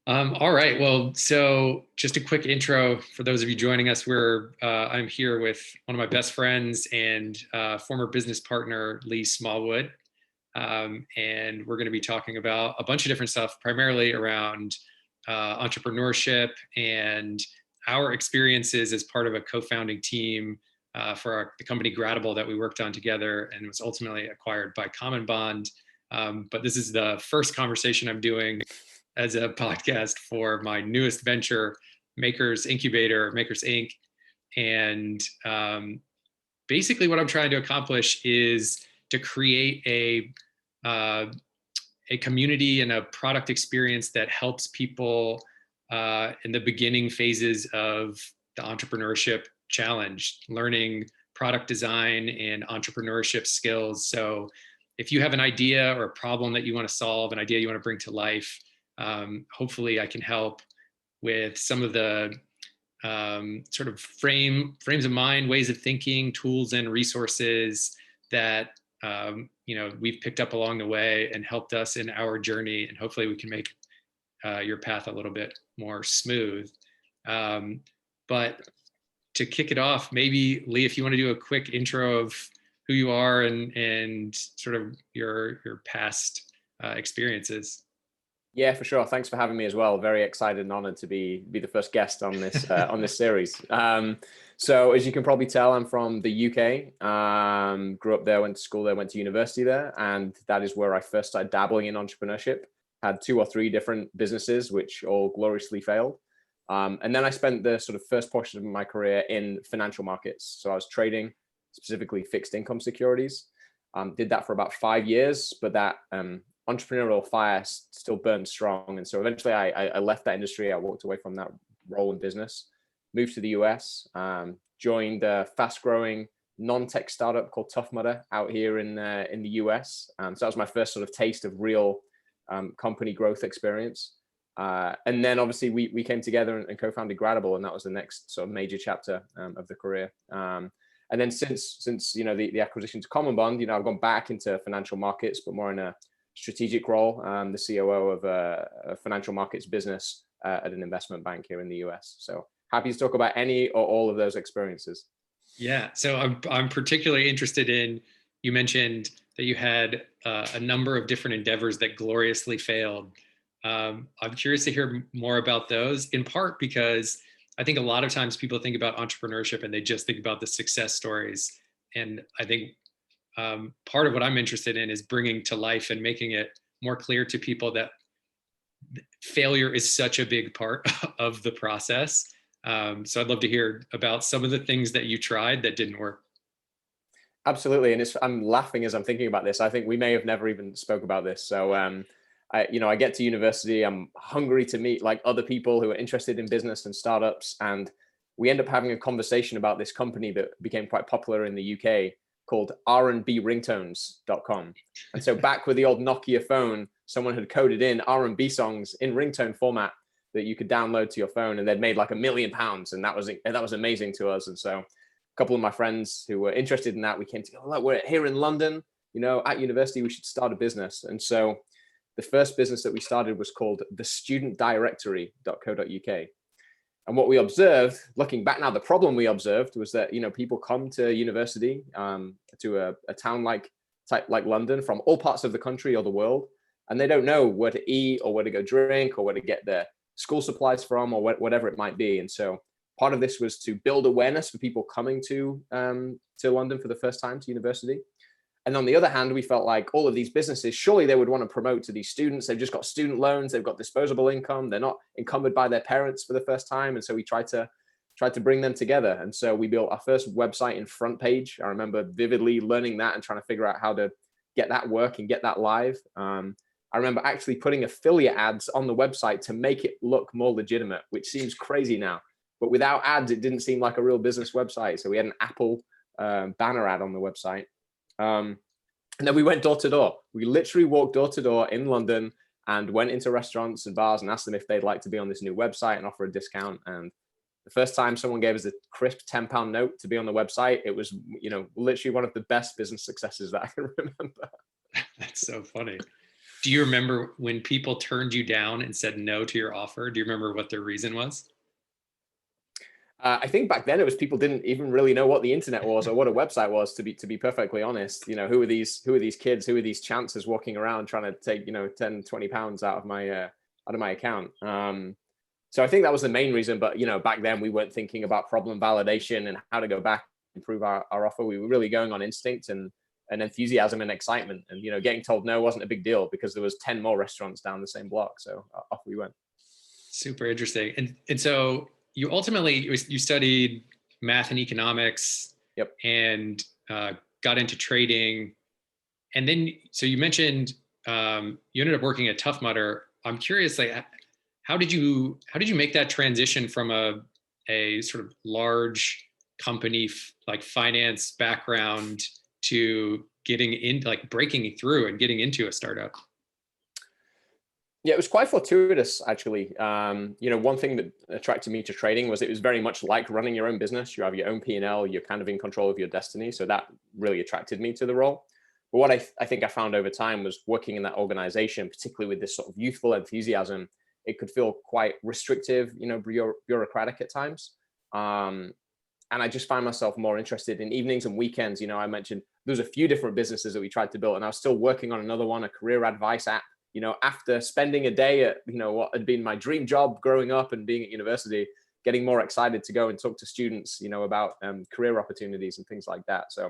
All right. Well, so just a quick intro for those of you joining us. I'm here with one of my best friends and former business partner, Lee Smallwood. And we're going to be talking about a bunch of different stuff, primarily around entrepreneurship and our experiences as part of a co-founding team for the company Gradible that we worked on together and was ultimately acquired by CommonBond. But this is the first conversation I'm doing as a podcast for my newest venture, Makers Incubator, Makers Inc. And basically, what I'm trying to accomplish is to create a community and a product experience that helps people in the beginning phases of the entrepreneurship challenge, learning product design and entrepreneurship skills. So if you have an idea or a problem that you want to solve, an idea you want to bring to life, hopefully I can help with some of the sort of frames of mind, ways of thinking, tools and resources that we've picked up along the way and helped us in our journey. And hopefully we can make your path a little bit more smooth. But to kick it off, maybe Lee, if you want to do a quick intro of who you are and sort of your past experiences. Yeah, for sure. Thanks for having me as well. Very excited and honored to be the first guest on this on this series. So as you can probably tell, I'm from the UK. Grew up there, went to school there, went to university there, and that is where I first started dabbling in entrepreneurship. Had 2 or 3 different businesses, which all gloriously failed. And then I spent the sort of first portion of my career in financial markets. So I was trading specifically fixed income securities. Did that for about 5 years, but that entrepreneurial fire still burned strong. And so eventually I left that industry. I walked away from that role in business, moved to the US, joined a fast growing non-tech startup called Tough Mudder out here in the US. So that was my first sort of taste of real company growth experience. And then obviously we came together and co-founded Gradible, and that was the next sort of major chapter of the career. And then since the acquisition to CommonBond, I've gone back into financial markets, but more in a strategic role, the COO of a financial markets business at an investment bank here in the US. So happy to talk about any or all of those experiences. Yeah, so I'm particularly interested in, you mentioned that you had a number of different endeavors that gloriously failed. I'm curious to hear more about those, in part because I think a lot of times people think about entrepreneurship and they just think about the success stories. And I think part of what I'm interested in is bringing to life and making it more clear to people that failure is such a big part of the process. So I'd love to hear about some of the things that you tried that didn't work. Absolutely. And I'm laughing as I'm thinking about this. I think we may have never even spoke about this. So I get to university, I'm hungry to meet like other people who are interested in business and startups. And we end up having a conversation about this company that became quite popular in the UK called rnbringtones.com. And so back with the old Nokia phone, someone had coded in R&B songs in ringtone format that you could download to your phone, and they'd made like £1 million. And that was amazing to us. And so a couple of my friends who were interested in that, we came together, like, we're here in London, at university, we should start a business. And so the first business that we started was called the studentdirectory.co.uk. And what we observed, looking back now, the problem we observed was that, people come to university, to a town like London from all parts of the country or the world, and they don't know where to eat or where to go drink or where to get their school supplies from or whatever it might be. And so part of this was to build awareness for people coming to London for the first time to university. And on the other hand, we felt like all of these businesses, surely they would want to promote to these students. They've just got student loans, they've got disposable income, they're not encumbered by their parents for the first time. And so we tried to bring them together. And so we built our first website in Front Page. I remember vividly learning that and trying to figure out how to get that work and get that live. I remember actually putting affiliate ads on the website to make it look more legitimate, which seems crazy now. But without ads, it didn't seem like a real business website. So we had an Apple banner ad on the website. And then we went door to door. We literally walked door to door in London and went into restaurants and bars and asked them if they'd like to be on this new website and offer a discount. And the first time someone gave us a crisp £10 note to be on the website, it was, literally one of the best business successes that I can remember. That's so funny. Do you remember when people turned you down and said no to your offer? Do you remember what their reason was? I think back then it was people didn't even really know what the internet was or what a website was. To be perfectly honest, who are these kids? Who are these chancers walking around trying to take 10, 20 pounds out of my account? So I think that was the main reason. But back then we weren't thinking about problem validation and how to go back and improve our offer. We were really going on instinct and enthusiasm and excitement. And getting told no wasn't a big deal because there was 10 more restaurants down the same block. So off we went. Super interesting. And so you ultimately you studied math and economics. Yep. And got into trading. And then so you mentioned you ended up working at Tough Mudder. I'm curious, like how did you make that transition from a sort of large company like finance background to getting into like breaking through and getting into a startup? Yeah, it was quite fortuitous, actually. One thing that attracted me to trading was it was very much like running your own business. You have your own P&L, you're kind of in control of your destiny. So that really attracted me to the role. But what I think I found over time was working in that organization, particularly with this sort of youthful enthusiasm, it could feel quite restrictive, bureaucratic at times. And I just find myself more interested in evenings and weekends. I mentioned there was a few different businesses that we tried to build, and I was still working on another one, a career advice app. After spending a day at, what had been my dream job growing up and being at university, getting more excited to go and talk to students, about career opportunities and things like that. So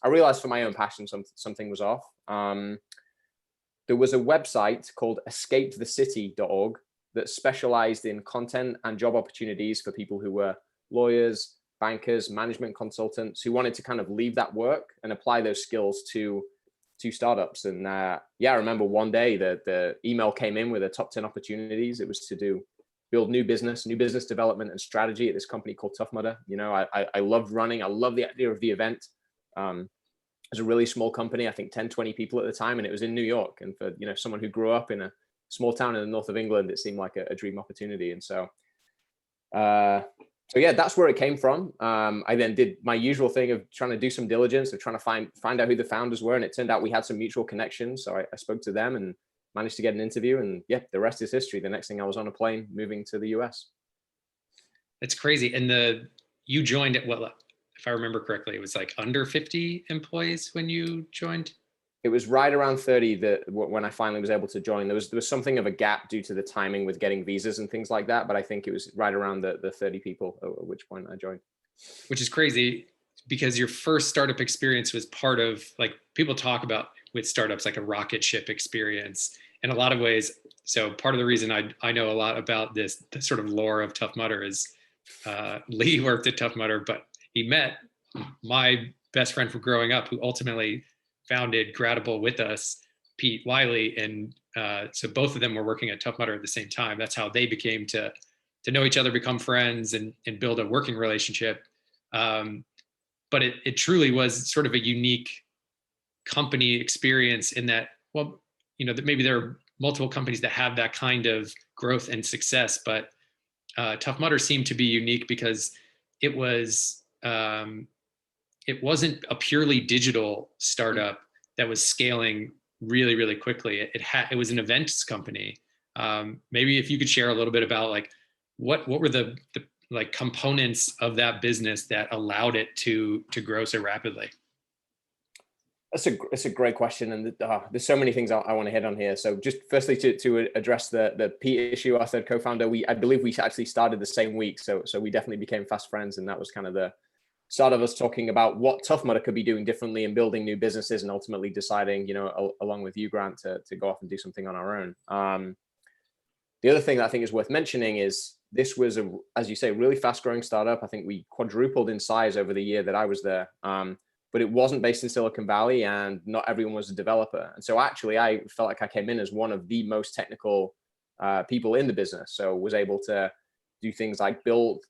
I realized for my own passion, something was off. There was a website called escapethecity.org that specialized in content and job opportunities for people who were lawyers, bankers, management consultants who wanted to kind of leave that work and apply those skills to startups. And I remember one day the email came in with a top 10 opportunities. It was to build new business development and strategy at this company called Tough Mudder. I loved running. I loved the idea of the event. It was a really small company, I think 10, 20 people at the time. And it was in New York. And for, someone who grew up in a small town in the north of England, it seemed like a dream opportunity. And so, that's where it came from. I then did my usual thing of trying to do some diligence, of trying to find out who the founders were. And it turned out we had some mutual connections. So I spoke to them and managed to get an interview. And the rest is history. The next thing I was on a plane moving to the US. That's crazy. And you joined at what, if I remember correctly, it was like under 50 employees when you joined? It was right around 30 when I finally was able to join. There was something of a gap due to the timing with getting visas and things like that. But I think it was right around the 30 people at which point I joined. Which is crazy because your first startup experience was part of, like, people talk about with startups like a rocket ship experience in a lot of ways. So part of the reason I know a lot about the sort of lore of Tough Mudder is Lee worked at Tough Mudder, but he met my best friend from growing up who ultimately founded Gradible with us, Pete Wylie. And so both of them were working at Tough Mudder at the same time. That's how they became to know each other, become friends, and build a working relationship. But it truly was sort of a unique company experience in that, well, that maybe there are multiple companies that have that kind of growth and success, but Tough Mudder seemed to be unique because it wasn't a purely digital startup that was scaling really, really quickly. It was an events company. Maybe if you could share a little bit about like what were the like components of that business that allowed it to grow so rapidly? That's a great question, and there's so many things I want to hit on here. So just firstly to address the Pete issue, our third co-founder, I believe we actually started the same week, so we definitely became fast friends, and that was kind of the start of us talking about what Tough Mudder could be doing differently and building new businesses, and ultimately deciding, along with you, Grant, to go off and do something on our own. The other thing that I think is worth mentioning is this was as you say, really fast growing startup. I think we quadrupled in size over the year that I was there. But it wasn't based in Silicon Valley, and not everyone was a developer. And so actually I felt like I came in as one of the most technical people in the business. So was able to do things like build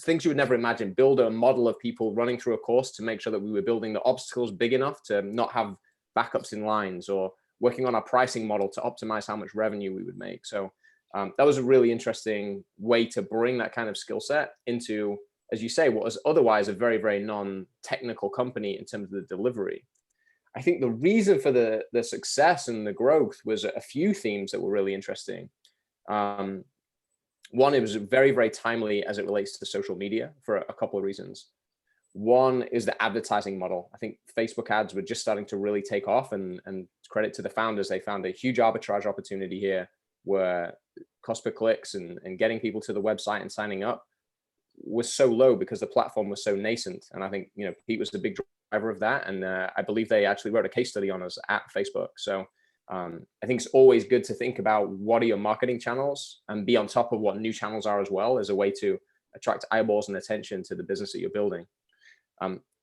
things you would never imagine, build a model of people running through a course to make sure that we were building the obstacles big enough to not have backups in lines, or working on our pricing model to optimize how much revenue we would make. So that was a really interesting way to bring that kind of skill set into, as you say, what was otherwise a very, very non-technical company in terms of the delivery. I think the reason for the success and the growth was a few themes that were really interesting. One, it was very, very timely as it relates to social media for a couple of reasons. One is the advertising model. I think Facebook ads were just starting to really take off, and credit to the founders, they found a huge arbitrage opportunity here where cost per clicks and getting people to the website and signing up was so low because the platform was so nascent. And I think, Pete was the big driver of that. And I believe they actually wrote a case study on us at Facebook. So I think it's always good to think about what are your marketing channels and be on top of what new channels are as well, as a way to attract eyeballs and attention to the business that you're building.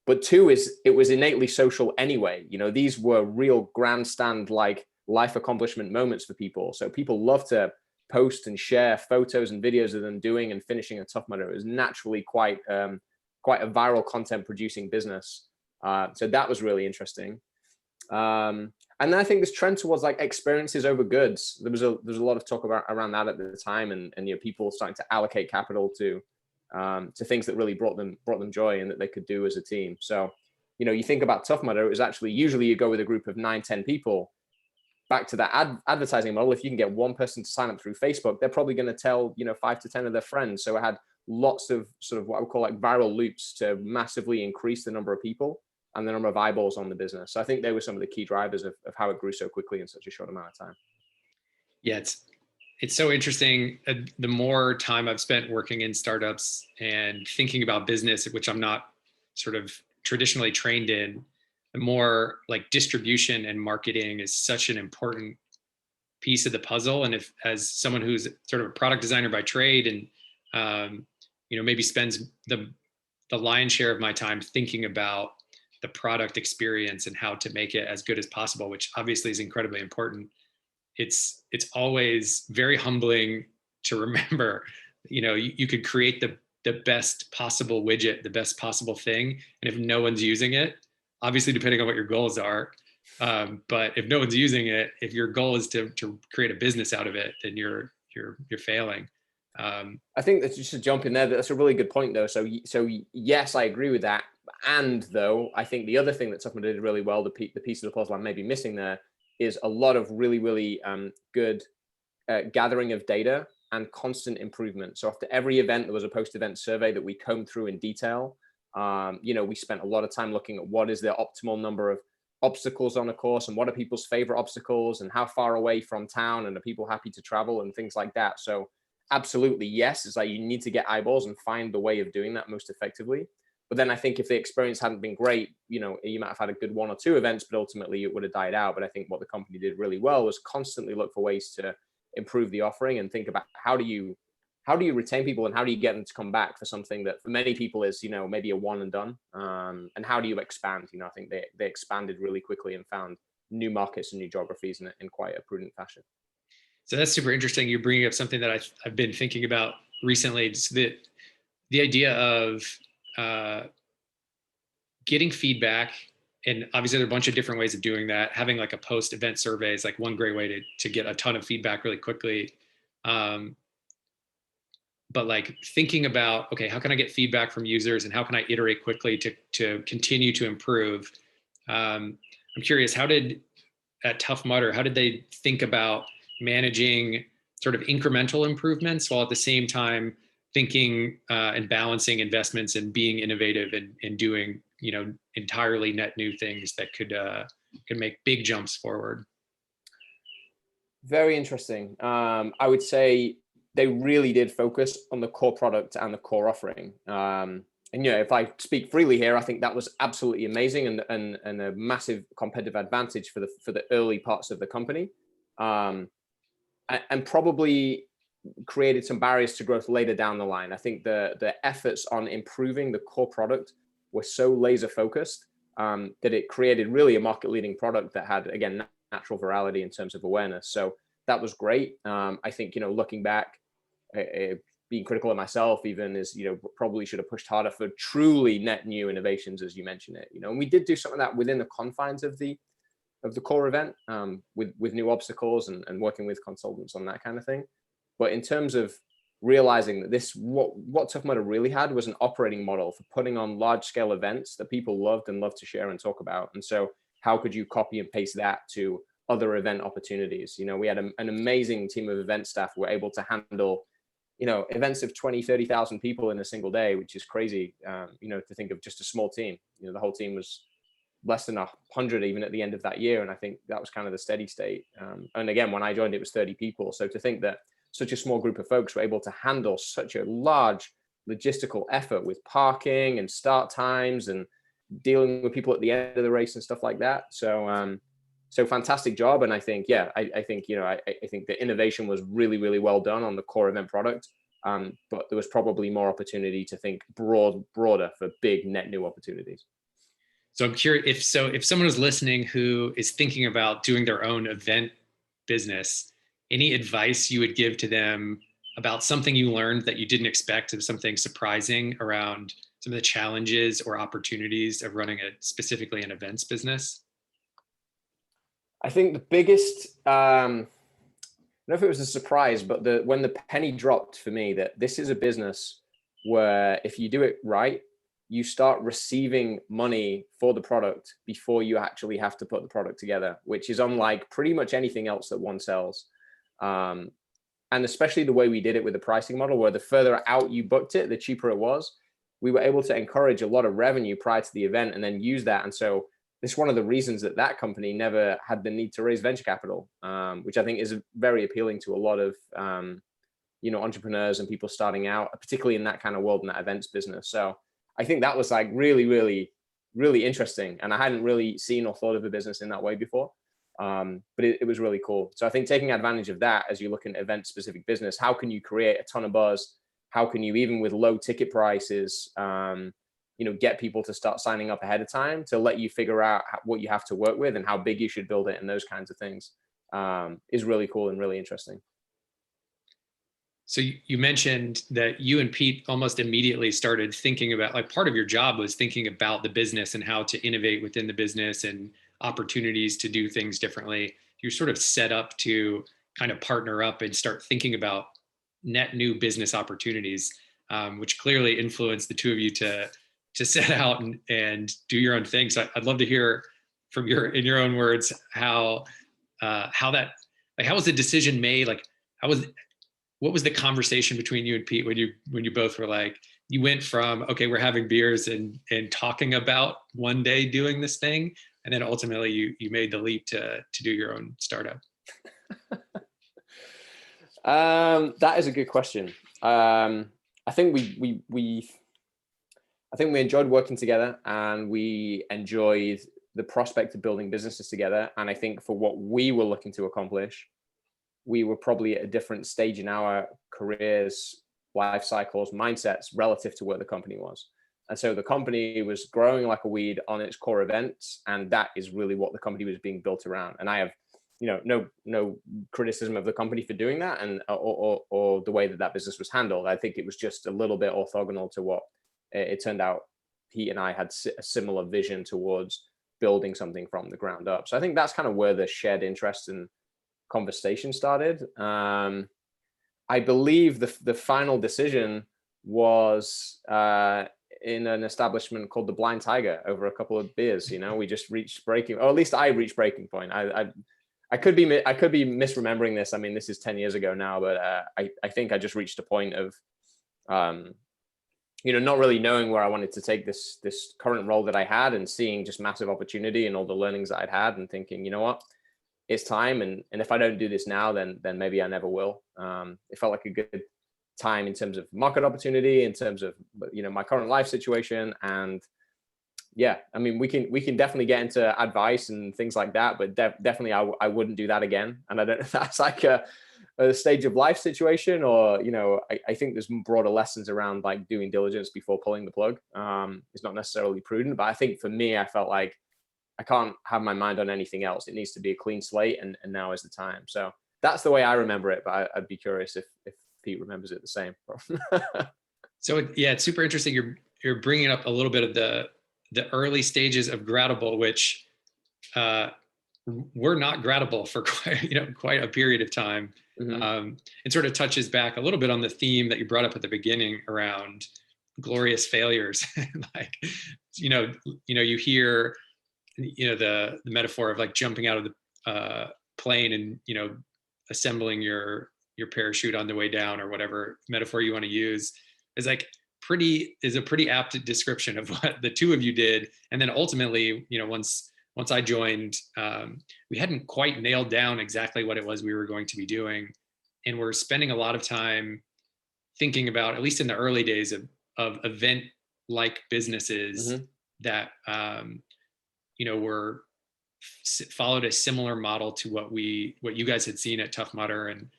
But two is it was innately social anyway. These were real grandstand like life accomplishment moments for people. So people love to post and share photos and videos of them doing and finishing a Tough Mudder. It was naturally quite a viral content producing business. So that was really interesting. And then I think this trend towards like experiences over goods, there was a lot of talk around that at the time, and people starting to allocate capital to things that really brought them joy and that they could do as a team. So, you think about Tough Mudder, it was actually usually you go with a group of 9-10 people. Back to that advertising model, if you can get one person to sign up through Facebook, they're probably going to tell 5 to 10 of their friends. So it had lots of sort of what I would call like viral loops to massively increase the number of people and the number of eyeballs on the business. So I think they were some of the key drivers of how it grew so quickly in such a short amount of time. Yeah, it's so interesting. The more time I've spent working in startups and thinking about business, which I'm not sort of traditionally trained in, the more like distribution and marketing is such an important piece of the puzzle. And if, as someone who's sort of a product designer by trade and maybe spends the lion's share of my time thinking about the product experience and how to make it as good as possible, which obviously is incredibly important, it's always very humbling to remember, you could create the best possible widget, the best possible thing, and if no one's using it, obviously depending on what your goals are, but if no one's using it, if your goal is to create a business out of it, then you're failing. I think that, just to jump in there, that's a really good point though. So yes, I agree with that. And though, I think the other thing that Tough Mudder did really well, the piece of the puzzle I may be missing there, is a lot of really, really good gathering of data and constant improvement. So after every event, there was a post-event survey that we combed through in detail. We spent a lot of time looking at what is the optimal number of obstacles on a course and what are people's favorite obstacles and how far away from town and are people happy to travel and things like that. So absolutely, yes, it's like you need to get eyeballs and find the way of doing that most effectively. But then I think if the experience hadn't been great, you might have had a good 1 or 2 events, but ultimately it would have died out. But I think what the company did really well was constantly look for ways to improve the offering and think about how do you retain people and how do you get them to come back for something that for many people is, maybe a one and done. And how do you expand? I think they expanded really quickly and found new markets and new geographies in quite a prudent fashion. So that's super interesting. You're bringing up something that I've been thinking about recently. It's the idea of getting feedback, and obviously there are a bunch of different ways of doing that. Having like a post-event survey is like one great way to get a ton of feedback really quickly. But like thinking about, okay, how can I get feedback from users and how can I iterate quickly to continue to improve? I'm curious, at Tough Mudder, how did they think about managing sort of incremental improvements while at the same time thinking and balancing investments and being innovative and doing, entirely net new things that could make big jumps forward? Very interesting. I would say they really did focus on the core product and the core offering. And if I speak freely here, I think that was absolutely amazing and a massive competitive advantage for the early parts of the company, and probably created some barriers to growth later down the line. I think the efforts on improving the core product were so laser focused that it created really a market leading product that had, again, natural virality in terms of awareness. So that was great. I think, looking back, being critical of myself even is, probably should have pushed harder for truly net new innovations, as you mentioned it, and we did do some of that within the confines of the core event, with new obstacles and working with consultants on that kind of thing. But in terms of realizing that what Tough Mudder really had was an operating model for putting on large scale events that people loved to share and talk about. And so how could you copy and paste that to other event opportunities? You know, we had an amazing team of event staff who were able to handle, you know, events of 20, 30,000 people in a single day, which is crazy, you know, to think of just a small team. You know, the whole team was less than 100 even at the end of that year. And I think that was kind of the steady state. And again, when I joined, it was 30 people. So to think that such a small group of folks were able to handle such a large logistical effort with parking and start times and dealing with people at the end of the race and stuff like that. So, so fantastic job. And I think, yeah, I think, you know, I think the innovation was really, really well done on the core event product. But there was probably more opportunity to think broader for big net new opportunities. So I'm curious if someone is listening who is thinking about doing their own event business, any advice you would give to them about something you learned that you didn't expect, or something surprising around some of the challenges or opportunities of running specifically an events business? I think the biggest, I don't know if it was a surprise, but when the penny dropped for me that this is a business where if you do it right, you start receiving money for the product before you actually have to put the product together, which is unlike pretty much anything else that one sells. And especially the way we did it with the pricing model, where the further out you booked it, the cheaper it was. We were able to encourage a lot of revenue prior to the event and then use that. And so this is one of the reasons that that company never had the need to raise venture capital, which I think is very appealing to a lot of, you know, entrepreneurs and people starting out, particularly in that kind of world, in that events business. So I think that was like really, really, really interesting. And I hadn't really seen or thought of a business in that way before. But it was really cool. So I think taking advantage of that as you look at event specific business, how can you create a ton of buzz? How can you, even with low ticket prices, you know, get people to start signing up ahead of time to let you figure out what you have to work with and how big you should build it and those kinds of things, is really cool and really interesting. So you mentioned that you and Pete almost immediately started thinking about, like, part of your job was thinking about the business and how to innovate within the business and opportunities to do things differently. You're sort of set up to kind of partner up and start thinking about net new business opportunities, which clearly influenced the two of you to set out and do your own thing. So I'd love to hear from in your own words, how was the decision made? Like, what was the conversation between you and Pete when you both were like, you went from, okay, we're having beers and talking about one day doing this thing, and then ultimately you made the leap to do your own startup? That is a good question. I think we enjoyed working together, and we enjoyed the prospect of building businesses together. And I think for what we were looking to accomplish, we were probably at a different stage in our careers, life cycles, mindsets relative to where the company was. And so the company was growing like a weed on its core events, and that is really what the company was being built around. And I have, you know, no criticism of the company for doing that, and or the way that business was handled. I think it was just a little bit orthogonal to what it turned out. Pete and I had a similar vision towards building something from the ground up. So I think that's kind of where the shared interest and conversation started. I believe the final decision was in an establishment called the Blind Tiger over a couple of beers. You know, we just reached breaking, or at least I reached breaking point. I could be misremembering this. I mean, this is 10 years ago now, but I think I just reached a point of, you know, not really knowing where I wanted to take this current role that I had, and seeing just massive opportunity and all the learnings that I'd had, and thinking, you know what, it's time. And if I don't do this now, then maybe I never will. It felt like a good time in terms of market opportunity, in terms of, you know, my current life situation. And yeah, I mean, we can definitely get into advice and things like that, but definitely I wouldn't do that again. And I don't know if that's like a stage of life situation, or, you know, I think there's broader lessons around like doing diligence before pulling the plug. It's not necessarily prudent, but I think for me, I felt like I can't have my mind on anything else. It needs to be a clean slate, and now is the time. So that's the way I remember it, but I'd be curious if Pete remembers it the same. So yeah, it's super interesting. You're bringing up a little bit of the early stages of Gradible, which were not Gradible for quite a period of time. Mm-hmm. It sort of touches back a little bit on the theme that you brought up at the beginning around glorious failures. Like, you hear the metaphor of like jumping out of the plane and, assembling your parachute on the way down, or whatever metaphor you want to use, is a pretty apt description of what the two of you did. And then ultimately, once I joined, we hadn't quite nailed down exactly what it was we were going to be doing. And we're spending a lot of time thinking about, at least in the early days, of event-like businesses that, were followed a similar model to what you guys had seen at Tough Mudder, and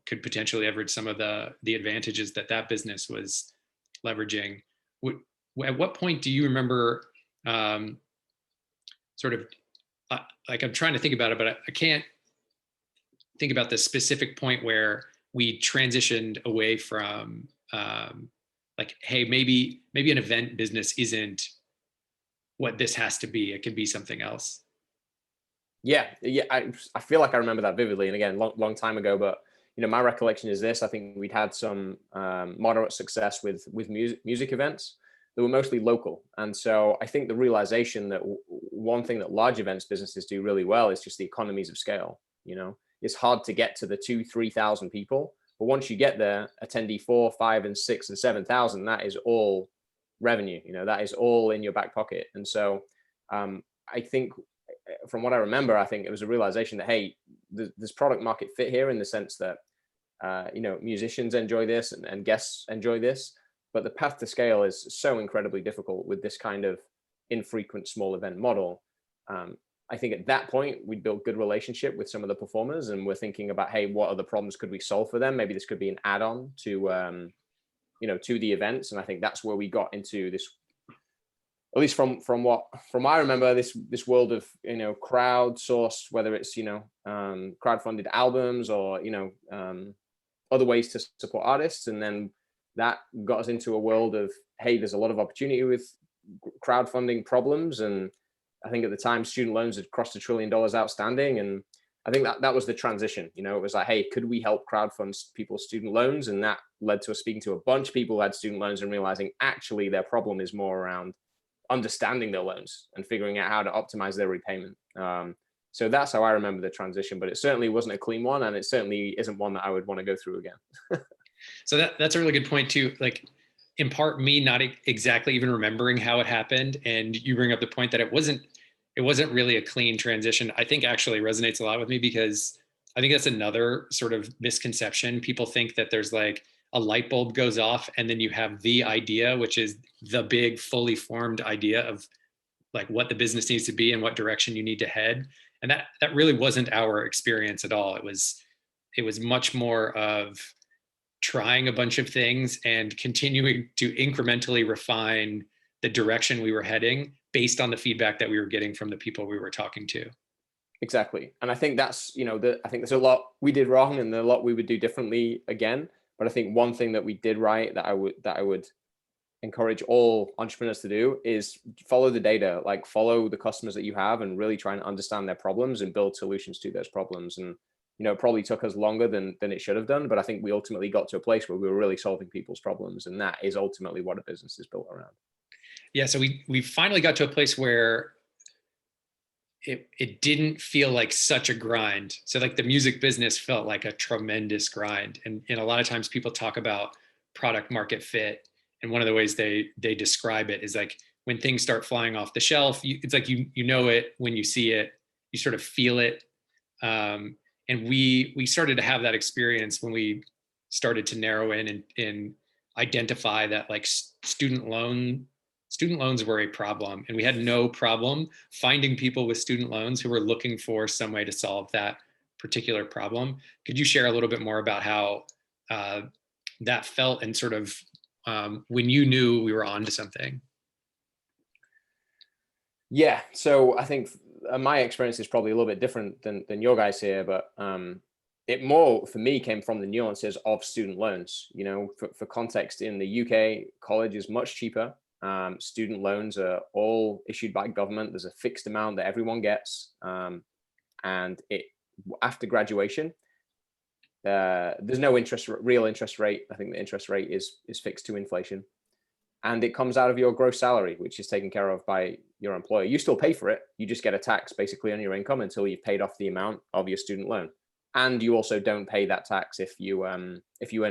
could potentially leverage some of the advantages that business was leveraging. At what point do you remember, sort of, like, I'm trying to think about it, but I can't think about the specific point where we transitioned away from, like, hey, maybe an event business isn't what this has to be. It could be something else. Yeah. I feel like I remember that vividly, and again, long time ago. But my recollection is this: I think we'd had some moderate success with music events that were mostly local, and so I think the realization that one thing that large events businesses do really well is just the economies of scale. It's hard to get to the 2,000-3,000 people, but once you get there, attendee 4, 5, and 6, and 7,000, that is all revenue. That is all in your back pocket. And so I think, from what I remember, I think it was a realization that, hey, there's product market fit here, in the sense that musicians enjoy this, and guests enjoy this, but the path to scale is so incredibly difficult with this kind of infrequent small event model. I think at that point we'd built good relationship with some of the performers, and we're thinking about, hey, what other problems could we solve for them? Maybe this could be an add-on to to the events. And I think that's where we got into this, at least from what I remember, this world of crowdsourced, whether it's crowdfunded albums, or other ways to support artists. And then that got us into a world of, hey, there's a lot of opportunity with crowdfunding problems. And I think at the time, student loans had crossed $1 trillion outstanding, and I think that was the transition. It was like, hey, could we help crowdfund people's student loans? And that led to us speaking to a bunch of people who had student loans, and realizing actually their problem is more around understanding their loans and figuring out how to optimize their repayment. So that's how I remember the transition, but it certainly wasn't a clean one, and it certainly isn't one that I would want to go through again. So that's a really good point too. Like, in part, me not exactly even remembering how it happened, and you bring up the point that it wasn't really a clean transition, I think actually resonates a lot with me, because I think that's another sort of misconception. People think that there's like a light bulb goes off, and then you have the idea, which is the big, fully formed idea of like what the business needs to be and what direction you need to head. And that really wasn't our experience at all. It was much more of trying a bunch of things and continuing to incrementally refine the direction we were heading based on the feedback that we were getting from the people we were talking to. Exactly. And I think that's, I think there's a lot we did wrong, and a lot we would do differently again. But I think one thing that we did right that I would encourage all entrepreneurs to do is follow the data, like follow the customers that you have, and really try and understand their problems and build solutions to those problems. And it probably took us longer than it should have done, but I think we ultimately got to a place where we were really solving people's problems, and that is ultimately what a business is built around. Yeah, so we finally got to a place where it didn't feel like such a grind. So like the music business felt like a tremendous grind, and a lot of times people talk about product market fit, and one of the ways they describe it is like when things start flying off the shelf, it's like you know it when you see it, you sort of feel it. And we started to have that experience when we started to narrow in and identify that like student loans were a problem, and we had no problem finding people with student loans who were looking for some way to solve that particular problem. Could you share a little bit more about how that felt, and sort of when you knew we were onto something? Yeah, so I think my experience is probably a little bit different than your guys here, but it more for me came from the nuances of student loans. For context, in the UK, college is much cheaper. Student loans are all issued by government. There's a fixed amount that everyone gets, and after graduation, there's no real interest rate. I think the interest rate is fixed to inflation, and it comes out of your gross salary, which is taken care of by your employer. You still pay for it. You just get a tax basically on your income until you've paid off the amount of your student loan. And you also don't pay that tax if you earn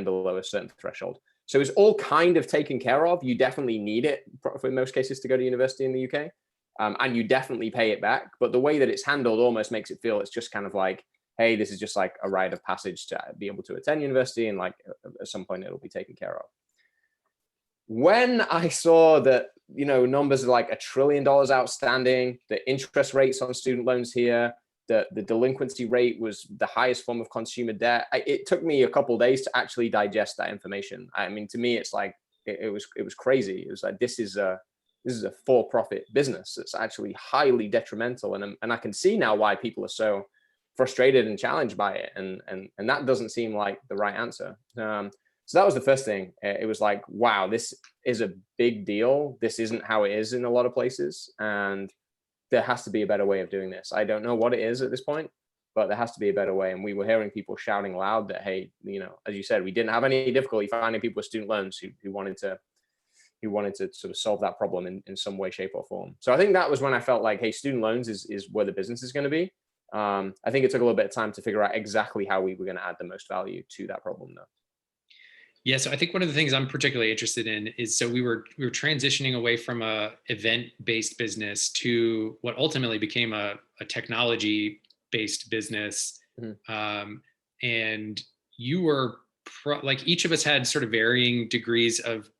below a certain threshold. So it's all kind of taken care of. You definitely need it for most cases to go to university in the UK. And you definitely pay it back. But the way that it's handled almost makes it feel it's just kind of like, hey, this is just like a rite of passage to be able to attend university, and like at some point it'll be taken care of. When I saw that, numbers are like $1 trillion outstanding, the interest rates on student loans here, the delinquency rate was the highest form of consumer debt, it took me a couple of days to actually digest that information. I mean, to me, it's like, it was crazy. It was like, this is a for-profit business. It's actually highly detrimental. And I can see now why people are so frustrated and challenged by it. And that doesn't seem like the right answer. So that was the first thing. It was like, wow, this is a big deal. This isn't how it is in a lot of places. And there has to be a better way of doing this. I don't know what it is at this point, but there has to be a better way. And we were hearing people shouting loud that, hey, as you said, we didn't have any difficulty finding people with student loans who wanted to sort of solve that problem in some way, shape, or form. So I think that was when I felt like, hey, student loans is where the business is going to be. I think it took a little bit of time to figure out exactly how we were going to add the most value to that problem, though. Yeah, so I think one of the things I'm particularly interested in is, so we were transitioning away from a event-based business to what ultimately became a technology-based business. Mm-hmm. And you were like, each of us had sort of varying degrees of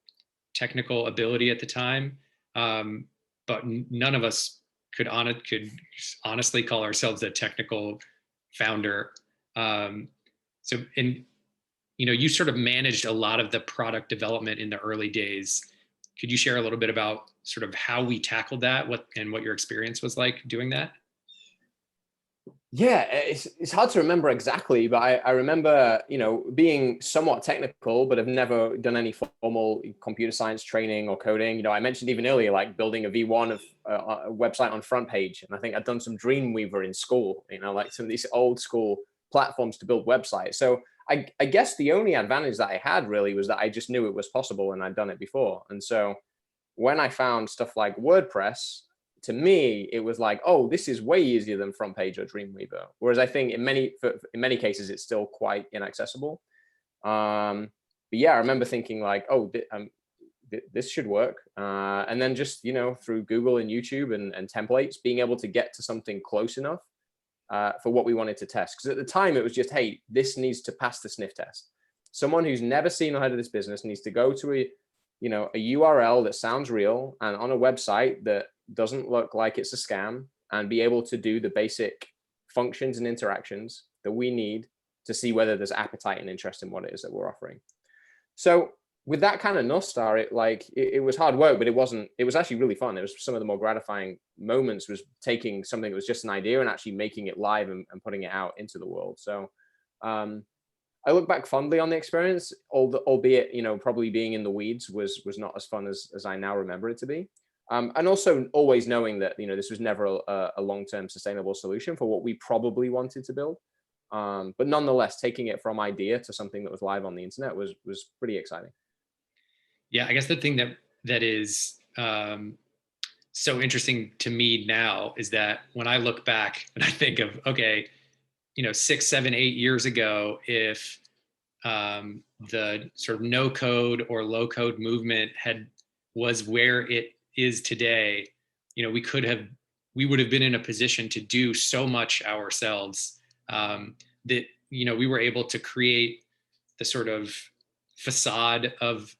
technical ability at the time, but none of us could honestly call ourselves a technical founder. You sort of managed a lot of the product development in the early days. Could you share a little bit about sort of how we tackled that, what your experience was like doing that? Yeah, it's hard to remember exactly, but I remember, being somewhat technical, but have never done any formal computer science training or coding. I mentioned even earlier, like building a V1 of a website on front page. And I think I'd done some Dreamweaver in school, like some of these old school platforms to build websites. So I guess the only advantage that I had really was that I just knew it was possible and I'd done it before. And so when I found stuff like WordPress, to me, it was like, oh, this is way easier than front page or Dreamweaver. Whereas I think in many cases, it's still quite inaccessible. But yeah, I remember thinking like, oh, this should work. And then just, through Google and YouTube and templates, being able to get to something close enough for what we wanted to test. Because at the time it was just, hey, this needs to pass the sniff test. Someone who's never seen or heard of this business needs to go to a URL that sounds real and on a website that doesn't look like it's a scam, and be able to do the basic functions and interactions that we need to see whether there's appetite and interest in what it is that we're offering. So with that kind of North Star, it was hard work, but it was actually really fun. It was some of the more gratifying moments was taking something that was just an idea and actually making it live and putting it out into the world. So I look back fondly on the experience, albeit, probably being in the weeds was not as fun as I now remember it to be. And also always knowing that, this was never a long-term sustainable solution for what we probably wanted to build. But nonetheless, taking it from idea to something that was live on the internet was pretty exciting. Yeah, I guess the thing that is so interesting to me now is that when I look back and I think of, okay, 6, 7, 8 years ago, if the sort of no code or low code movement was where it is today, we would have been in a position to do so much ourselves, that we were able to create the sort of facade of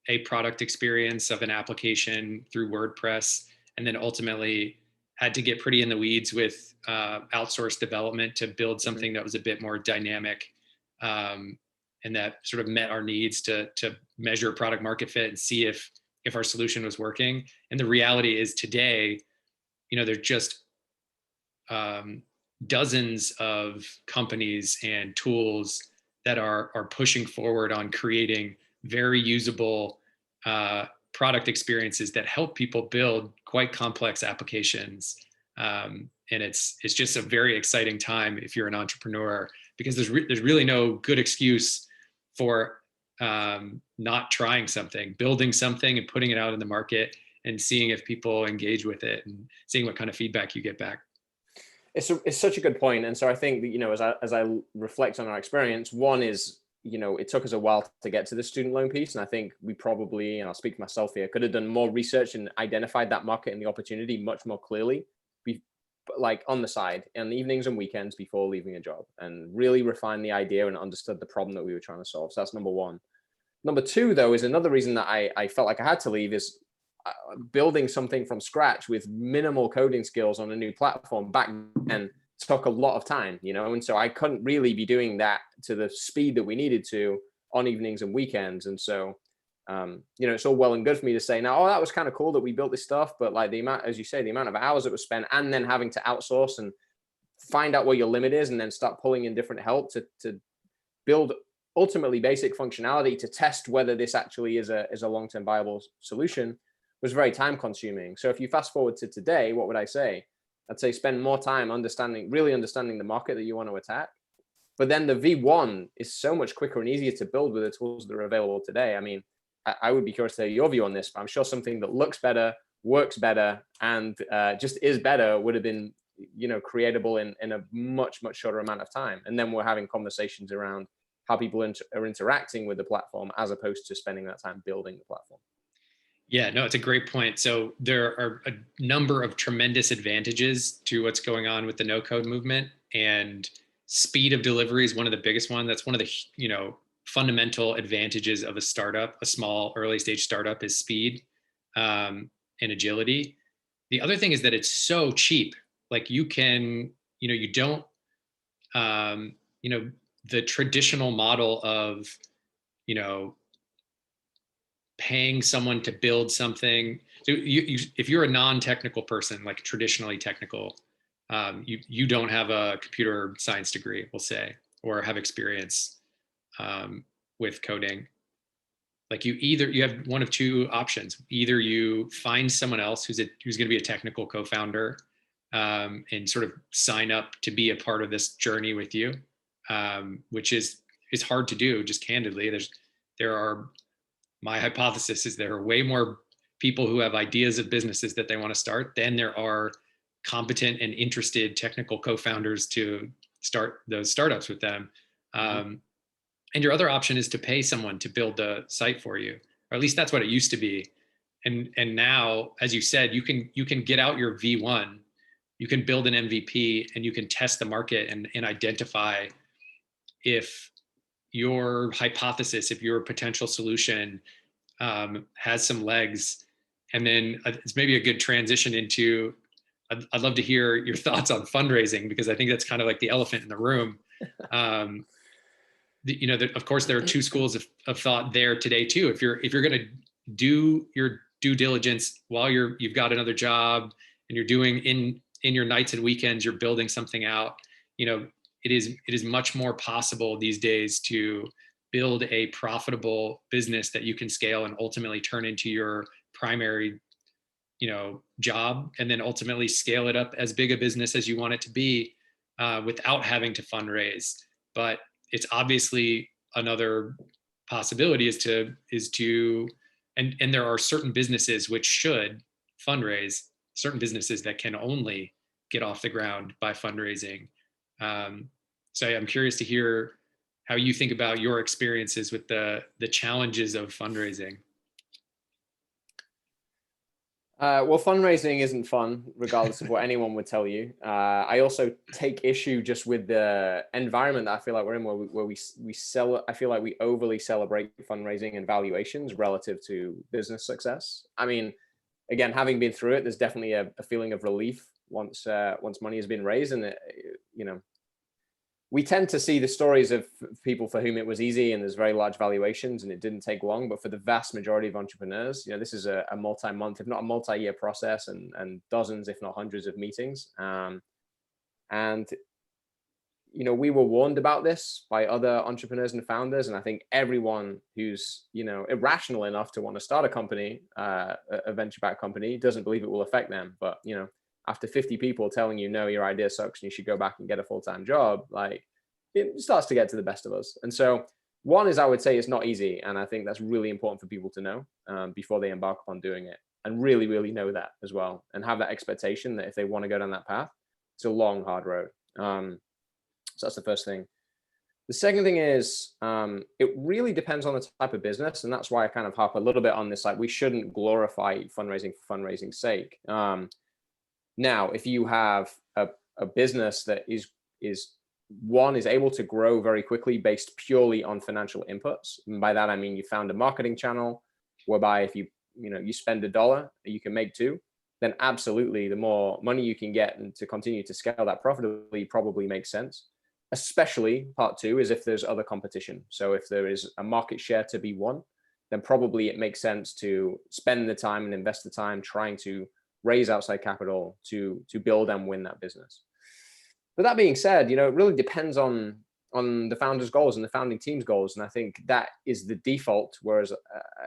a product experience of an application through WordPress, and then ultimately had to get pretty in the weeds with outsourced development to build something that was a bit more dynamic, and that sort of met our needs to measure product market fit and see if our solution was working. And the reality is today, there's just dozens of companies and tools that are pushing forward on creating very usable product experiences that help people build quite complex applications. And it's just a very exciting time if you're an entrepreneur, because there's really no good excuse for not trying something, building something and putting it out in the market and seeing if people engage with it and seeing what kind of feedback you get back. It's such a good point. And so I think that, as I reflect on our experience, one is, it took us a while to get to the student loan piece. And I think we probably, and I'll speak for myself here, could have done more research and identified that market and the opportunity much more clearly, like on the side, on evenings and weekends before leaving a job, and really refine the idea and understood the problem that we were trying to solve. So that's number one. Number two, though, is another reason that I felt like I had to leave is building something from scratch with minimal coding skills on a new platform back then took a lot of time, and so I couldn't really be doing that to the speed that we needed to on evenings and weekends. And so, it's all well and good for me to say now, oh, that was kind of cool that we built this stuff, but like the amount, as you say, the amount of hours that was spent, and then having to outsource and find out where your limit is, and then start pulling in different help to build ultimately basic functionality to test whether this actually is a long-term viable solution, was very time consuming. So if you fast forward to today, what would I say? I'd say spend more time really understanding the market that you want to attack. But then the V1 is so much quicker and easier to build with the tools that are available today. I mean, I would be curious to hear your view on this, but I'm sure something that looks better, works better, and just is better would have been, creatable in a much, much shorter amount of time. And then we're having conversations around how people are interacting with the platform as opposed to spending that time building the platform. Yeah, no, it's a great point. So there are a number of tremendous advantages to what's going on with the no-code movement, and speed of delivery is one of the biggest one. That's one of the, fundamental advantages of a startup, a small early stage startup, is speed and agility. The other thing is that it's so cheap. Like you can, you don't, the traditional model of, paying someone to build something. So if you're a non-technical person, like traditionally technical, you don't have a computer science degree, we'll say, or have experience with coding. Like you have one of two options. Either you find someone else who's going to be a technical co-founder and sort of sign up to be a part of this journey with you, which is hard to do, just candidly. My hypothesis is there are way more people who have ideas of businesses that they want to start than there are competent and interested technical co-founders to start those startups with them. And your other option is to pay someone to build the site for you, or at least that's what it used to be. And now, as you said, you can get out your V1, you can build an MVP, and you can test the market and identify if your hypothesis, if your potential solution has some legs. And then it's maybe a good transition into, I'd love to hear your thoughts on fundraising, because I think that's kind of like the elephant in the room. Of course, there are two schools of thought there today too. If you're going to do your due diligence while you've got another job and you're doing in your nights and weekends, you're building something out, it is much more possible these days to build a profitable business that you can scale and ultimately turn into your primary, job, and then ultimately scale it up as big a business as you want it to be without having to fundraise. But it's obviously another possibility is to and there are certain businesses which should fundraise, certain businesses that can only get off the ground by fundraising. So I'm curious to hear how you think about your experiences with the challenges of fundraising. Well, fundraising isn't fun, regardless of what anyone would tell you. I also take issue just with the environment that I feel like we're in, where we sell. I feel like we overly celebrate fundraising and valuations relative to business success. I mean, again, having been through it, there's definitely a feeling of relief once money has been raised, and we tend to see the stories of people for whom it was easy and there's very large valuations and it didn't take long. But for the vast majority of entrepreneurs, this is a multi-month, if not a multi-year process, and dozens, if not hundreds of meetings. And we were warned about this by other entrepreneurs and founders. And I think everyone who's, irrational enough to want to start a company, a venture-backed company, doesn't believe it will affect them. But, after 50 people telling you, no, your idea sucks and you should go back and get a full-time job, like it starts to get to the best of us. And so one is, I would say, it's not easy. And I think that's really important for people to know before they embark upon doing it. and really, really know that as well, and have that expectation that if they want to go down that path, it's a long, hard road. So that's the first thing. The second thing is, it really depends on the type of business. And that's why I kind of harp a little bit on this, like we shouldn't glorify fundraising for fundraising's sake. Now, if you have a business that is able to grow very quickly based purely on financial inputs. And by that, I mean, you found a marketing channel whereby if you spend $1, you can make $2, then absolutely the more money you can get and to continue to scale that profitably probably makes sense. Especially part two is if there's other competition. So if there is a market share to be won, then probably it makes sense to spend the time and invest the time trying to raise outside capital to build and win that business. But that being said, it really depends on the founder's goals and the founding team's goals. And I think that is the default. Whereas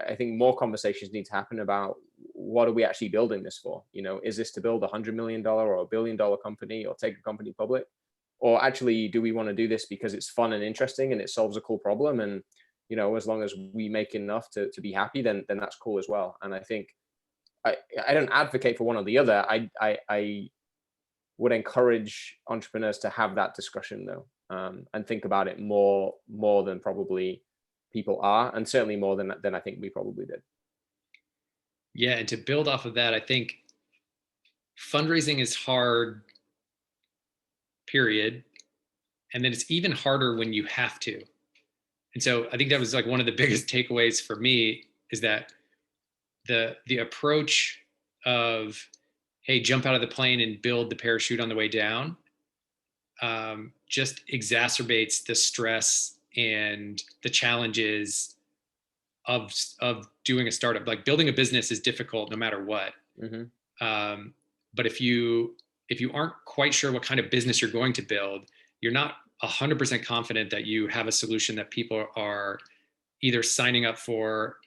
I think more conversations need to happen about what are we actually building this for? Is this to build $100 million or $1 billion company or take a company public? Or actually, do we want to do this because it's fun and interesting and it solves a cool problem? And, as long as we make enough to be happy, then that's cool as well. And I think I don't advocate for one or the other. I would encourage entrepreneurs to have that discussion though, and think about it more than probably people are, and certainly more than I think we probably did. Yeah, and to build off of that, I think fundraising is hard, period. And then it's even harder when you have to. And so I think that was like one of the biggest takeaways for me is that the approach of, hey, jump out of the plane and build the parachute on the way down, just exacerbates the stress and the challenges of doing a startup. Like building a business is difficult no matter what. Mm-hmm. But if you aren't quite sure what kind of business you're going to build, you're not 100% confident that you have a solution that people are either signing up for,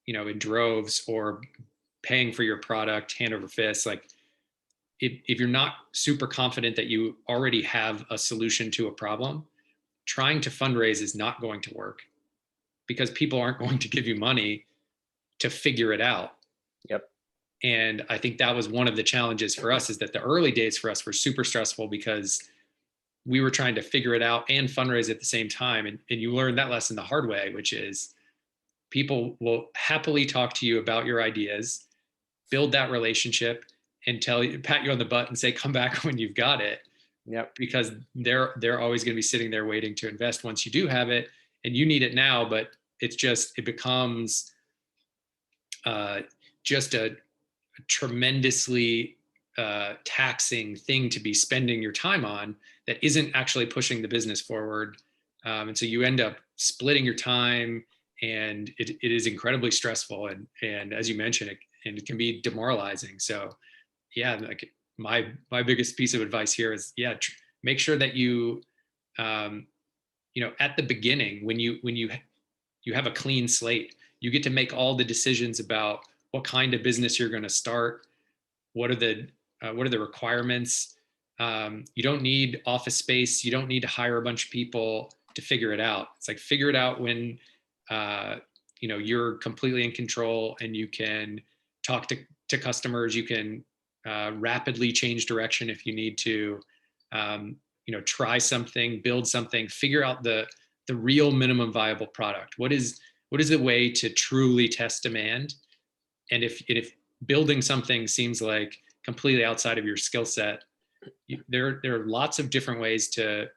in droves or paying for your product hand over fist. Like if you're not super confident that you already have a solution to a problem, trying to fundraise is not going to work because people aren't going to give you money to figure it out. Yep. And I think that was one of the challenges for us, is that the early days for us were super stressful because we were trying to figure it out and fundraise at the same time. And you learn that lesson the hard way, which is people will happily talk to you about your ideas, build that relationship, and pat you on the butt and say, come back when you've got it. Yep. Because they're always going to be sitting there waiting to invest once you do have it, and you need it now, but it becomes just a tremendously taxing thing to be spending your time on that isn't actually pushing the business forward. And so you end up splitting your time, and it is incredibly stressful. And as you mentioned, it can be demoralizing. So yeah, like my biggest piece of advice here is, make sure that you, at the beginning, when you have a clean slate, you get to make all the decisions about what kind of business you're going to start. What are the requirements? You don't need office space. You don't need to hire a bunch of people to figure it out. It's like, figure it out when, you're completely in control and you can talk to customers. You can rapidly change direction if you need to, try something, build something, figure out the real minimum viable product. What is the way to truly test demand? And if building something seems like completely outside of your skill set, there are lots of different ways to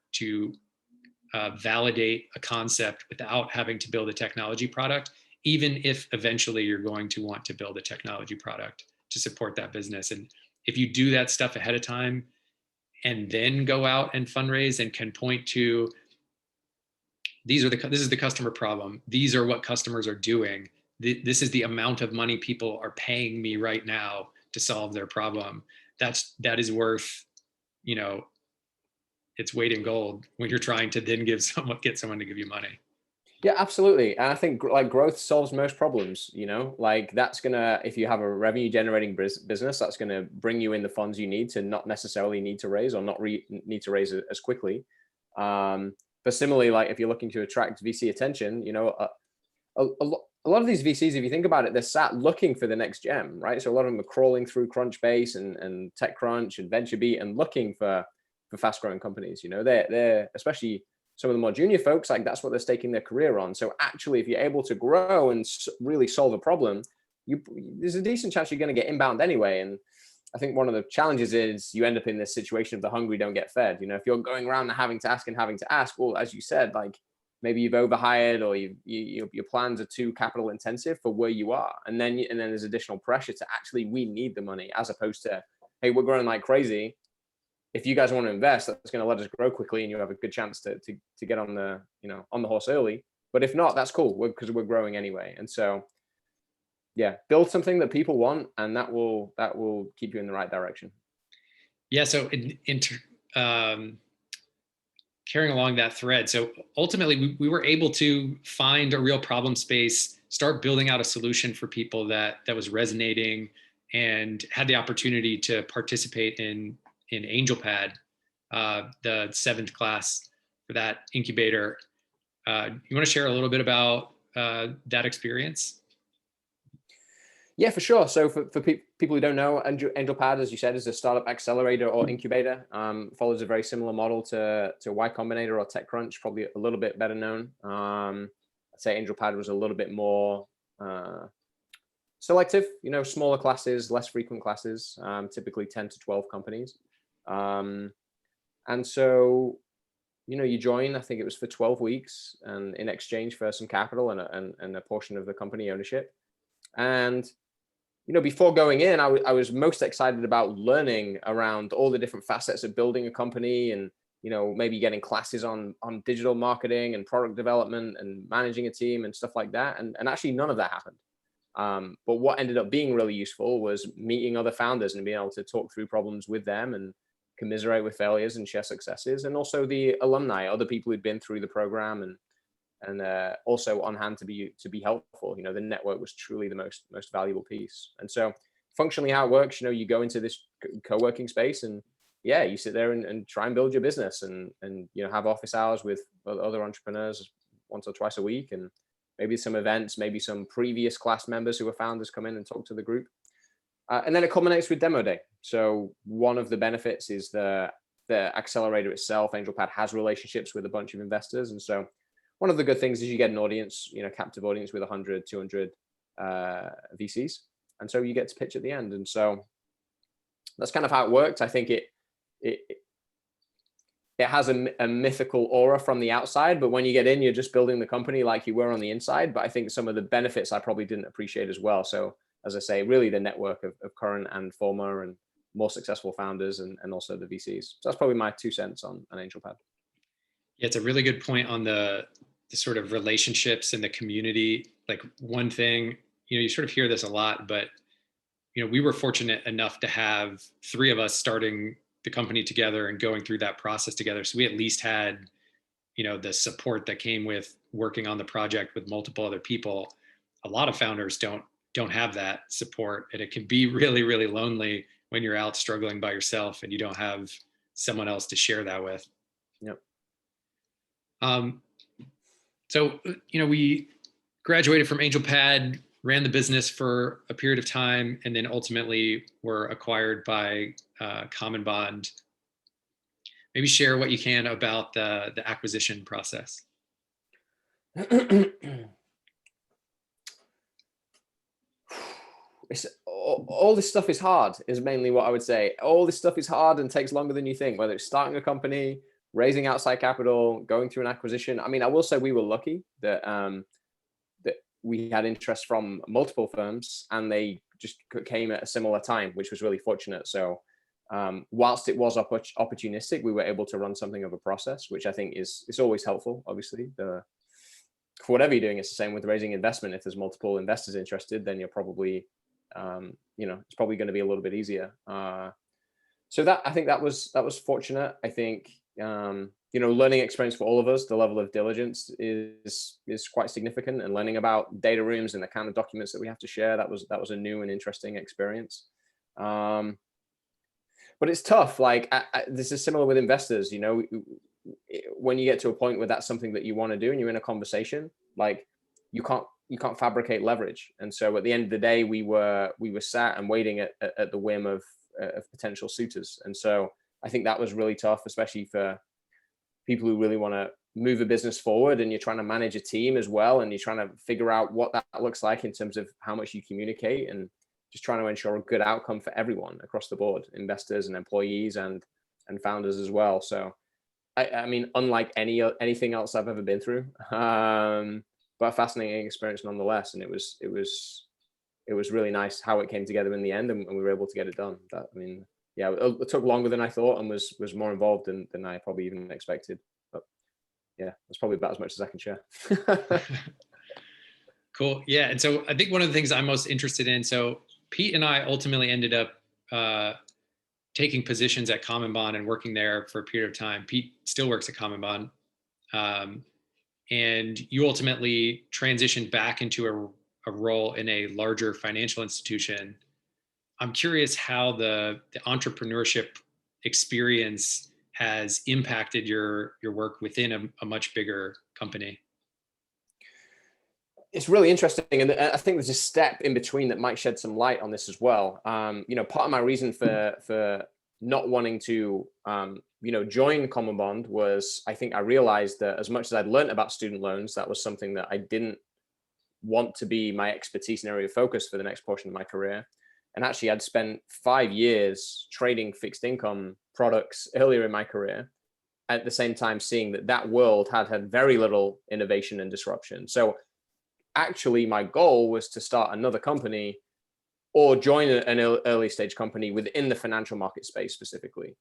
validate a concept without having to build a technology product, even if eventually you're going to want to build a technology product to support that business. And if you do that stuff ahead of time and then go out and fundraise and can point to, this is the customer problem, these are what customers are doing, this is the amount of money people are paying me right now to solve their problem, that is worth, its weight in gold when you're trying to then get someone to give you money. Yeah, absolutely. And I think like growth solves most problems, like that's gonna, if you have a revenue generating business, that's gonna bring you in the funds you need to not necessarily need to raise or not need to raise it as quickly. But similarly, like if you're looking to attract VC attention, a lot of these VCs, if you think about it, they're sat looking for the next gem, right? So a lot of them are crawling through Crunchbase and TechCrunch and VentureBeat and looking for fast growing companies. You know, they're especially some of the more junior folks, like that's what they're staking their career on. So actually, if you're able to grow and really solve a problem, there's a decent chance you're going to get inbound anyway. And I think one of the challenges is you end up in this situation of the hungry don't get fed. You know, if you're going around and having to ask, well, as you said, like maybe you've overhired or your plans are too capital intensive for where you are. And then there's additional pressure to actually, we need the money, as opposed to, hey, we're growing like crazy. If you guys want to invest, that's going to let us grow quickly and you have a good chance to get on the, on the horse early. But if not, that's cool because we're growing anyway. And so, yeah, build something that people want, and that will keep you in the right direction. Yeah. So carrying along that thread, so ultimately we were able to find a real problem space, start building out a solution for people that was resonating, and had the opportunity to participate in AngelPad, the 7th class for that incubator. You want to share a little bit about that experience? Yeah, for sure. So for people who don't know, AngelPad, as you said, is a startup accelerator or incubator. Follows a very similar model to Y Combinator or TechCrunch, probably a little bit better known. I'd say AngelPad was a little bit more selective, smaller classes, less frequent classes, typically 10 to 12 companies. And so, you join, I think it was for 12 weeks, and in exchange for some capital and a portion of the company ownership. And before going in, I was most excited about learning around all the different facets of building a company, and maybe getting classes on digital marketing and product development and managing a team and stuff like that. And actually none of that happened. But what ended up being really useful was meeting other founders and being able to talk through problems with them and commiserate with failures and share successes, and also the alumni, other people who'd been through the program and also on hand to be helpful. The network was truly the most valuable piece. And so functionally how it works, you go into this co-working space and you sit there and try and build your business and have office hours with other entrepreneurs once or twice a week, and maybe some events, maybe some previous class members who are founders come in and talk to the group. And then it culminates with demo day. So one of the benefits is the accelerator itself. AngelPad has relationships with a bunch of investors. And so one of the good things is you get an audience, captive audience with 100, 200 VCs. And so you get to pitch at the end. And so that's kind of how it worked. I think it has a mythical aura from the outside, but when you get in, you're just building the company like you were on the inside. But I think some of the benefits I probably didn't appreciate as well. So as I say, really the network of current and former and more successful founders and also the VCs. So that's probably my 2 cents on AngelPad. Yeah, it's a really good point on the sort of relationships in the community. Like one thing, you sort of hear this a lot, but we were fortunate enough to have 3 of us starting the company together and going through that process together. So we at least had, the support that came with working on the project with multiple other people. A lot of founders don't have that support, and it can be really, really lonely when you're out struggling by yourself and you don't have someone else to share that with. Yep. So, we graduated from AngelPad, ran the business for a period of time, and then ultimately were acquired by CommonBond. Maybe share what you can about the acquisition process. All this stuff is hard, is mainly what I would say. All this stuff is hard and takes longer than you think, whether it's starting a company, raising outside capital, going through an acquisition. I mean, I will say we were lucky that that we had interest from multiple firms, and they just came at a similar time, which was really fortunate. So whilst it was opportunistic, we were able to run something of a process, which I think is always helpful. Obviously, for whatever you're doing, it's the same with raising investment. If there's multiple investors interested, then you're probably it's probably going to be a little bit easier. So that, I think that was fortunate. I think learning experience for all of us. The level of diligence is quite significant, and learning about data rooms and the kind of documents that we have to share. That was a new and interesting experience. But it's tough. Like this is similar with investors. When you get to a point where that's something that you want to do and you're in a conversation, like you can't fabricate leverage. And so at the end of the day, we were sat and waiting at the whim of potential suitors. And so I think that was really tough, especially for people who really want to move a business forward, and you're trying to manage a team as well, and you're trying to figure out what that looks like in terms of how much you communicate, and just trying to ensure a good outcome for everyone across the board, investors and employees and founders as well. So I mean, unlike anything else I've ever been through, but a fascinating experience nonetheless. And it was really nice how it came together in the end, and we were able to get it done. I mean, yeah, it took longer than I thought, and was more involved than I probably even expected. But yeah, that's probably about as much as I can share. Cool. Yeah. And so I think one of the things I'm most interested in, so Pete and I ultimately ended up taking positions at CommonBond and working there for a period of time. Pete still works at CommonBond. And you ultimately transitioned back into a role in a larger financial institution. I'm curious how the entrepreneurship experience has impacted your work within a much bigger company. It's really interesting, and I think there's a step in between that might shed some light on this as well. Part of my reason for not wanting to join CommonBond was, I think I realized that as much as I'd learned about student loans, that was something that I didn't want to be my expertise and area of focus for the next portion of my career. And actually, I'd spent 5 years trading fixed income products earlier in my career, at the same time seeing that world had very little innovation and disruption. So actually, my goal was to start another company or join an early stage company within the financial market space specifically.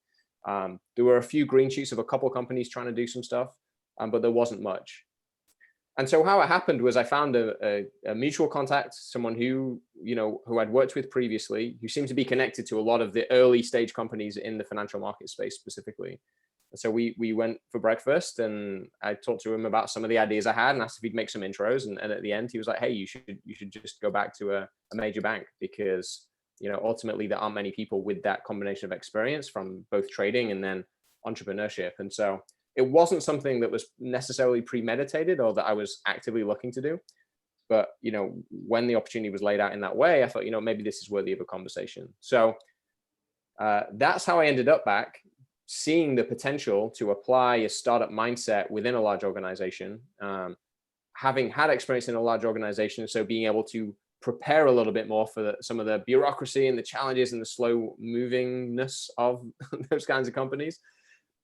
There were a few green shoots of a couple of companies trying to do some stuff, but there wasn't much. And so how it happened was I found a mutual contact, someone who I'd worked with previously, who seemed to be connected to a lot of the early stage companies in the financial market space specifically. And so we went for breakfast, and I talked to him about some of the ideas I had and asked if he'd make some intros. And at the end, he was like, "Hey, you should just go back to a major bank, because ultimately there aren't many people with that combination of experience from both trading and then entrepreneurship." And so it wasn't something that was necessarily premeditated or that I was actively looking to do. But when the opportunity was laid out in that way, I thought, maybe this is worthy of a conversation. So that's how I ended up back, seeing the potential to apply a startup mindset within a large organization, having had experience in a large organization, so being able to prepare a little bit more for some of the bureaucracy and the challenges and the slow movingness of those kinds of companies.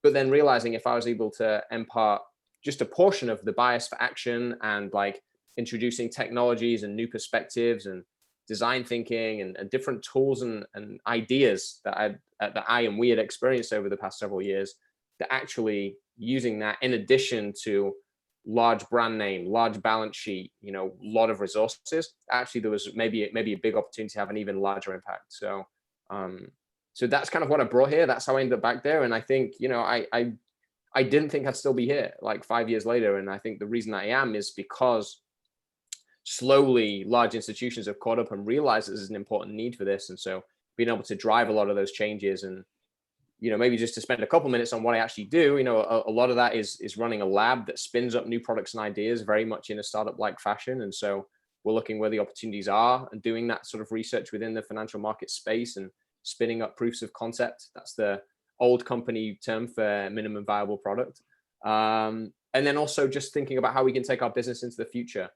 But then realizing if I was able to impart just a portion of the bias for action and like introducing technologies and new perspectives and design thinking and different tools and ideas that I and we had experienced over the past several years, that actually using that in addition to large brand name, large balance sheet, lot of resources, actually there was maybe a big opportunity to have an even larger impact. So so that's kind of what I brought here. That's how I ended up back there. And I think, I didn't think I'd still be here like 5 years later. And I think the reason I am is because slowly large institutions have caught up and realized there's an important need for this. And so being able to drive a lot of those changes, and maybe just to spend a couple minutes on what I actually do, a lot of that is running a lab that spins up new products and ideas very much in a startup like fashion. And so we're looking where the opportunities are and doing that sort of research within the financial market space and spinning up proofs of concept. That's the old company term for minimum viable product. And then also just thinking about how we can take our business into the future.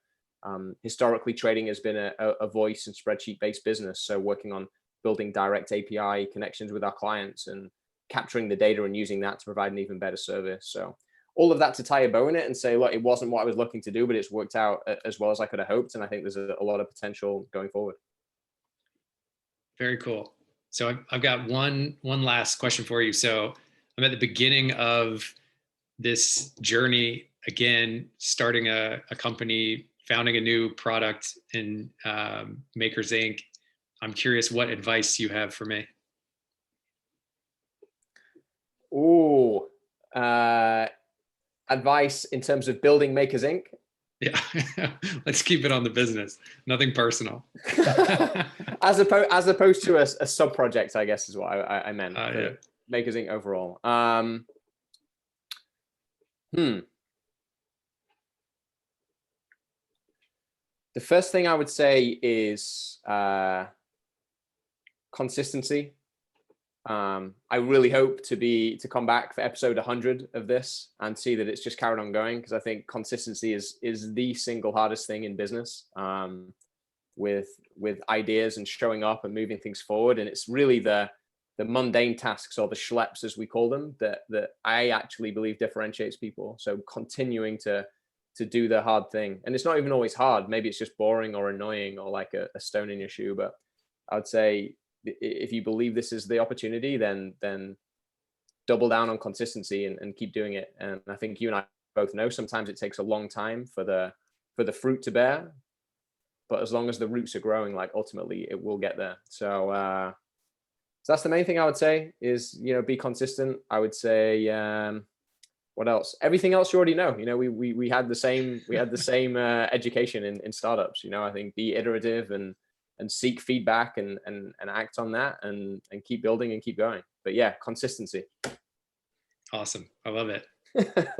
Historically, trading has been a voice and spreadsheet based business. So working on building direct API connections with our clients and capturing the data and using that to provide an even better service. So all of that to tie a bow in it and say, look, it wasn't what I was looking to do, but it's worked out as well as I could have hoped. And I think there's a lot of potential going forward. Very cool. So I've got one last question for you. So I'm at the beginning of this journey, again, starting a company, founding a new product in Makers Inc. I'm curious what advice you have for me. Ooh, advice in terms of building Makers Inc. Yeah, let's keep it on the business. Nothing personal. as opposed to a sub project, I guess is what I meant. Yeah. Makers Inc. overall. The first thing I would say is consistency. I really hope to come back for episode 100 of this and see that it's just carried on going, because I think consistency is the single hardest thing in business, with ideas and showing up and moving things forward. And it's really the mundane tasks, or the schleps as we call them, that I actually believe differentiates people. So continuing to do the hard thing, and it's not even always hard. Maybe it's just boring or annoying or like a stone in your shoe. But I would say, if you believe this is the opportunity, then double down on consistency and keep doing it. And I think you and I both know sometimes it takes a long time for the fruit to bear, but as long as the roots are growing, like ultimately it will get there. So that's the main thing I would say is, be consistent. I would say, what else? Everything else you already know. We had the same education in startups. I think be iterative and seek feedback and act on that and keep building and keep going. But yeah, consistency. Awesome. I love it.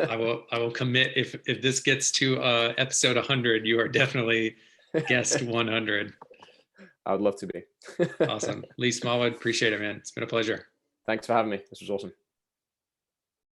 I will commit, if this gets to episode 100, you are definitely guest 100. I would love to be. Awesome. Lee Smallwood, appreciate it, man. It's been a pleasure. Thanks for having me. This was awesome.